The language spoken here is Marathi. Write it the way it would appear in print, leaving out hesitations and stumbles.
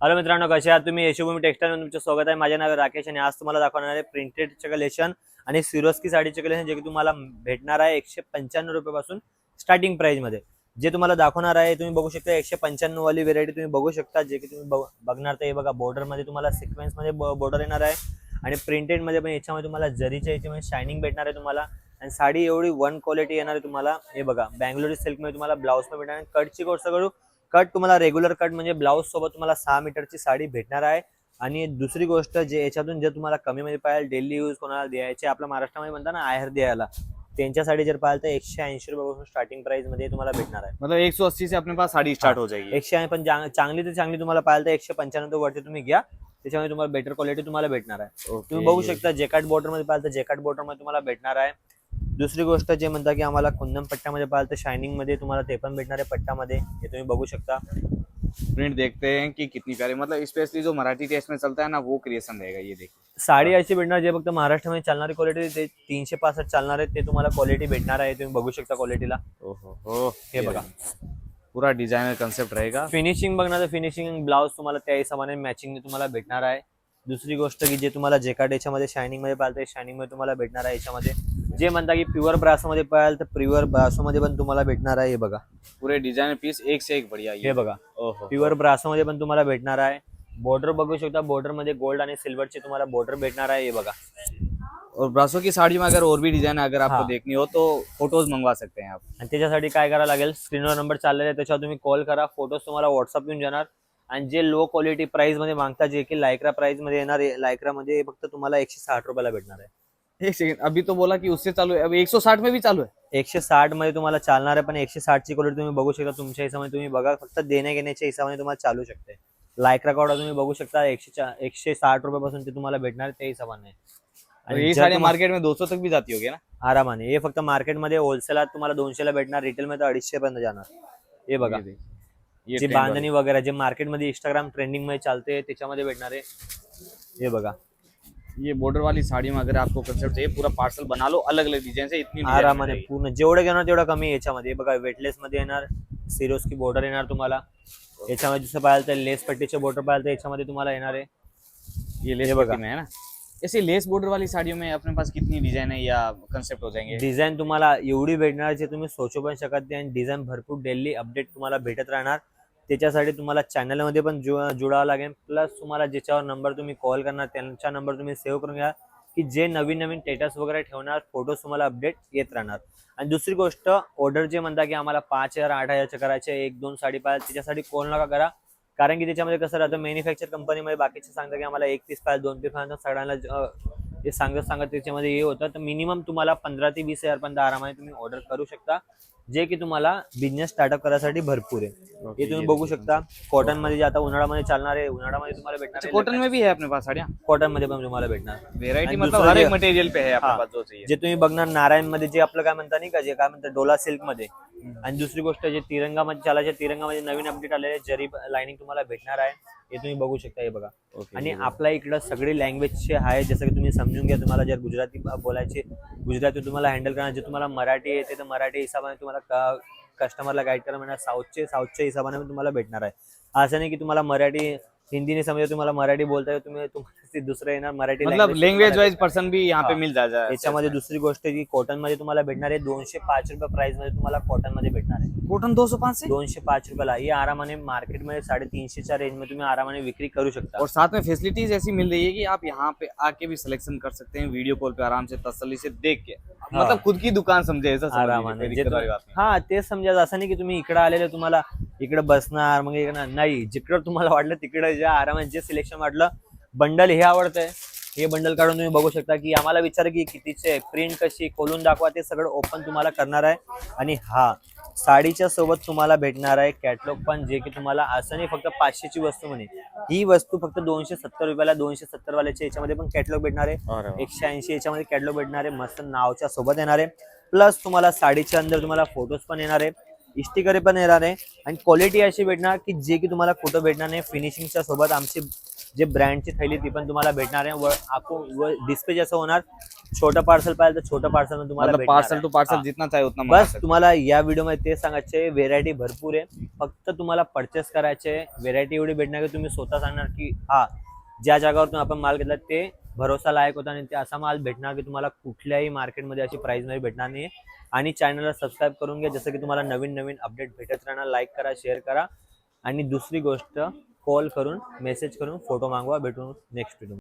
हॅलो मित्रांनो, कसे आहात तुम्ही? यशोभूमी टेक्सटाईल मध्ये तुमचं स्वागत आहे. माझे नाव राकेश आणि आज तुम्हाला दाखवणार आहे प्रिंटेडचे कलेक्शन आणि सिरोस्की साडीचे कलेक्शन, जे की तुम्हाला भेटणार आहे 195 रुपयापासून स्टार्टिंग प्राइस मध्ये. जे तुम्हाला दाखवणार आहे तुम्ही बघू शकता 195 वाली व्हेरायटी तुम्ही बघू शकता. जे की तुम्ही बघणार तर हे बघा, बॉर्डर मध्ये तुम्हाला सिक्वेन्स मध्ये बॉर्डर येणार आहे आणि प्रिंटेड मध्ये पण याच्यामध्ये तुम्हाला जरीच्या याच्यामध्ये शायनिंग भेटणार आहे तुम्हाला. आणि साडी एवढी वन क्वालिटी येणार आहे तुम्हाला. हे बघा, बँगलोरी सिल्क मध्ये तुम्हाला ब्लाउज पण भेटणार आहे. कटची गोष्ट करू, कट तुम्हाला रेग्युलर कट म्हणजे ब्लाउज सोबत तुम्हाला 6 मीटरची साडी भेटणार आहे. आणि दुसरी गोष्ट, जे याच्यातून जर तुम्हाला कमी मध्ये पाहिजे, डेली यूज कोणाला द्यायचे, आपल्या महाराष्ट्रामध्ये म्हणतात ना आहेर द्यायला, त्यांच्यासाठी जर पाहिलं तर 180 रुपयापासून स्टार्टिंग प्राइस मध्ये तुम्हाला भेटणार आहे. मतलब 180 से अपने पास साड़ी स्टार्ट हो जाएगी. 180 पण चांगली तर चांगली तुम्हाला पाहिलं तर 195 वरती तुम्ही घ्या, त्याच्यामध्ये तुम्हाला बेटर क्वालिटी तुम्हाला भेटणार आहे. तुम्ही बघू शकता जेकार्ड बॉर्डर मध्ये पाहिलं तर जेकार्ड बॉर्डर मध्ये तुम्हाला भेटणार आहे. दुसरी गोष्ट जे म्हणता की आम्हाला कुंदन पट्ट्यामध्ये पाहिलं तर शायनिंग मध्ये तुम्हाला ते पण भेटणार आहे पट्ट्यामध्ये, हे तुम्ही बघू शकता. प्रिंट देखते हैं कि कितनी प्यारी, मतलब स्पेशली जो मराठी टेस्ट में चलता है ना वो क्रिएशन रहेगा. ये देखिए साडी अशी भेटणार जे फक्त महाराष्ट्रामध्ये चालणारी क्वालिटी, ते 365 चालणार आहे, ते तुम्हाला क्वालिटी भेटणार आहे. तुम्ही बघू शकता क्वालिटीला. ओहो, हे बघा, पूरा डिजाइनर कॉन्सेप्ट रहेगा. फिनिशिंग बघणार तर फिनिशिंग ब्लाउज तुम्हाला त्या हिशोबाने मॅचिंग तुम्हाला भेटणार आहे. दुसरी गोष्ट की जे तुम्हाला जेकार्ड याच्यामध्ये शायनिंग मध्ये पाहिजे शायनिंग मध्ये तुम्हाला भेटणार आहे. याच्यामध्ये जे म्हणता की प्युअर ब्रासो मध्ये पाहिजे तर प्युअर ब्रासो मध्ये पण तुम्हाला भेटणार आहे. हे बघा, पूरे डिजाइनर पीस एक से एक बढ़िया. हे बघा, प्युअर ब्रासो मध्ये पण तुम्हाला भेटणार आहे. बॉर्डर बघू शकता, बॉर्डर मध्ये गोल्ड आणि सिल्वरची तुम्हाला बॉर्डर भेटणार आहे. हे बघा, और ब्रासो की साड़ी में अगर और भी डिजाइन अगर आपको देखनी हो तो फोटोज मंगवा सकते हैं आप. आणि त्याच्यासाठी काय करावं लागेल, स्क्रीनवर नंबर चाललेला आहे, त्याच्यावर तुम्ही कॉल करा, फोटोज तुम्हाला व्हॉट्सअप येऊन जाणार. आणि जे लो क्वालिटी प्राइस मध्ये मागता, जे की लायक्रा प्राइस मध्ये येणार, लायक्रा मध्ये फक्त तुम्हाला 160 रुपयाला भेटणार आहे. एक सेकंड, अभी तो बोला कि उससे चालू है, अभी 160 में भी चालू है. 160 मध्ये तुम्हाला चालणार आहे, पण 160 ची क्वालिटी तुम्ही बघू शकता तुमच्या हिशोबाने. तुम्ही बघा, फक्त देण्या घेण्याच्या हिशोबाने तुम्हाला चालू शकते. लायक्रा कॉर्डा तुम्ही बघू शकता 160 रुपयापासून ते तुम्हाला भेटणार त्या हिशोबाने. और ये साड़ी मार्केट में 200 तक भी जाती होगी ना आरामाने. हे फक्त मार्केटमध्ये होलसेल तुम्हाला 200 ला भेटणार, रिटेल मध्ये 250 पर्यंत जाणार. हे बघा, जे बांधणी वगैरे जे मार्केटमध्ये इंस्टाग्राम ट्रेंडिंग मध्ये चालते त्याच्यामध्ये भेटणार आहे. हे बघा, ये बॉर्डर वाली साड़ी में अगर आपको कंसेप्ट चाहिए पूरा पार्सल बना लो, अलग अलग डिजाइन से इतनी आरामाने पूर्ण जेवढं घेणार तेवढं कमी. याच्यामध्ये बघा, वेटलेस मध्ये येणार, सिरोस्की बॉर्डर येणार तुम्हाला. याच्यामध्ये जसं पाहिलं तर लेस पट्टीचे बॉर्डर पाहिलं तर याच्यामध्ये तुम्हाला येणार आहे. ये लेस बघा में है ना. ऐसे लेस बॉर्डर वाली साड़ियों में अपने पास कितनी डिजाइन है या कंसेप्ट हो जाएंगे? डिझाईन तुम्हाला एवढी भेटणार जे तुम्ही सोचू पण शकत नाही. आणि डिझाईन भरपूर डेली अपडेट तुम्हाला भेटत राहणार. त्याच्यासाठी तुम्हाला चॅनलमध्ये पण जुडावं लागेल. प्लस तुम्हाला ज्याच्यावर नंबर तुम्ही कॉल करणार त्यांचा नंबर तुम्ही सेव्ह करून घ्या, की जे नवीन नवीन स्टेटस वगैरे ठेवणार, फोटोज तुम्हाला अपडेट येत राहणार. आणि दुसरी गोष्ट, ऑर्डर जे म्हणता की आम्हाला 5,000 8,000 करायचे, 1-2 साडी पाहिजे, त्याच्यासाठी कॉल नका करा. कारण की त्याच्यामध्ये कसं राहतं, मॅन्युफॅक्चर कंपनीमध्ये बाकीचे सांगतात की आम्हाला 1 पीस पाहिजे, 2 पीस पाहिजे, सगळ्यांना ते सांगत त्याच्यामध्ये हे होतं. तर मिनिमम तुम्हाला 15 ते 20 हजार पर्यंत आरामाने तुम्ही ऑर्डर करू शकता, जे की तुम्हाला बिझनेस स्टार्टअप करायसाठी भरपूर आहे. हे तुम्ही बघू शकता. कॉटन मध्ये जे आता उन्हाळ्यामध्ये चालणार आहे, उन्हाळ्यामध्ये तुम्हाला भेटणार. कॉटन में भी है अपने पास साड़ियाँ? कॉटन मध्ये पण तुम्हाला भेटणार वेरायटी, मतलब हर एक मटेरियल पे है अपने पास जो चाहिए. जे तुम्ही बघणार नारायण मध्ये, जे आपलं काय म्हणता नाही का, जे काय म्हणतात डोला सिल्क मध्ये. आणि दुसरी गोष्ट, जे तिरंगा मध्ये चालायचे, तिरंगामध्ये नवीन अपडेट आलेले जरी लाइनिंग तुम्हाला भेटणार आहे. हे तुम्ही बघू शकता. हे बघा, आणि आपल्या इकडं सगळी लँग्वेजचे आहे, जसं की तुम्ही समजून घ्या. तुम्हाला जर गुजराती बोलायचे, गुजराती तुम्हाला हँडल करणार, जे तुम्हाला मराठी येते तर मराठी हिशोबाने तुम्हाला कस्टमरला गाईड करा म्हणा. साऊथच्या हिशोबाने तुम्हाला भेटणार आहे. असं नाही की तुम्हाला मराठी हिंदी नहीं समझे, तुम्हाला मराठी बोलता है तुम्ही दुसरं येणार मराठी, मतलब लैंग्वेज वाइज पर्सन भी यहाँ पे मिल जाएगा. याच्यामध्ये दुसरी गोष्ट की कॉटन मध्ये तुम्हाला भेटणार आहे 205 रुपये प्राइस मध्ये तुम्हाला कॉटन मध्ये भेटणार आहे. कॉटन 205 से 205 रुपयाला. हे आरामाने मार्केटमध्ये 350 रेंज में तुम्ही आरामाने विक्री करू शकता. और साथ में फैसिलिटीज ऐसी मिल रही है कि आप यहाँ पे आके भी सिलेक्शन कर सकते हैं, वीडियो कॉल पे आराम से तसल्ली से देख के, मतलब खुद की दुकान समझे ऐसा आरामाने. हा, तेच समजा. असं नाही की तुम्ही इकडे आलेले तुम्हाला इकडे बसणार, मग इकडे नाही, जिकडे तुम्हाला वाटलं तिकडे ज्या आरामात जे सिलेक्शन वाटलं. बंडल हे आवडतंय, हे बंडल काढून तुम्ही बघू शकता. की आम्हाला विचार की कितीचे, प्रिंट कशी, खोलून दाखवा, ते सगळं ओपन तुम्हाला करणार आहे. आणि हा, साडीच्या सोबत तुम्हाला भेटणार आहे कॅटलॉग पण, जे की तुम्हाला असं नाही फक्त 500 ची वस्तू म्हणे, ही वस्तू फक्त 270 रुपयाला, 270 वाल्याच्या याच्यामध्ये पण कॅटलॉग भेटणार आहे. 180 याच्यामध्ये कॅटलॉग भेटणार आहे, मस्त नावच्या सोबत येणार आहे. प्लस तुम्हाला साडीच्या अंदर तुम्हाला फोटोज पण येणार आहे, स्टिकर पण येणार आहे. आणि क्वालिटी अशी भेटणार की जे की तुम्हाला कुठं भेटणार नाही. फिनिशिंगच्या सोबत आमची जे ब्रँडची थैली ती पण तुम्हाला भेटणार आहे व डिस्प्ले जसं होणार, छोटं पार्सल पाहिजे तर छोटं पार्सल तुम्हाला मतलब भेटणार पार्सल आहे. टू पार्सल हा. जितना चाहे उतना मंगा बस सकते तुम्हाला या व्हिडिओमध्ये ते सांगायचे, व्हेरायटी भरपूर आहे, फक्त तुम्हाला परचेस करायचे. व्हेरायटी एवढी भेटणार की तुम्ही स्वतः सांगणार की हा ज्या जागावरून आपण माल घेतला ते भरोसा लायक होता आणि ते असा माल भेटणार की तुम्हाला कुठल्याही मार्केटमध्ये अशी प्राइस मध्ये भेटणार नाही. आणि चॅनलला सबस्क्राईब करून घ्या, जसं की तुम्हाला नवीन नवीन अपडेट भेटत राहणार. लाईक करा, शेअर करा आणि दुसरी गोष्ट कॉल करून मेसेज करून फोटो मागवा. भेटून नेक्स्ट व्हिडिओ.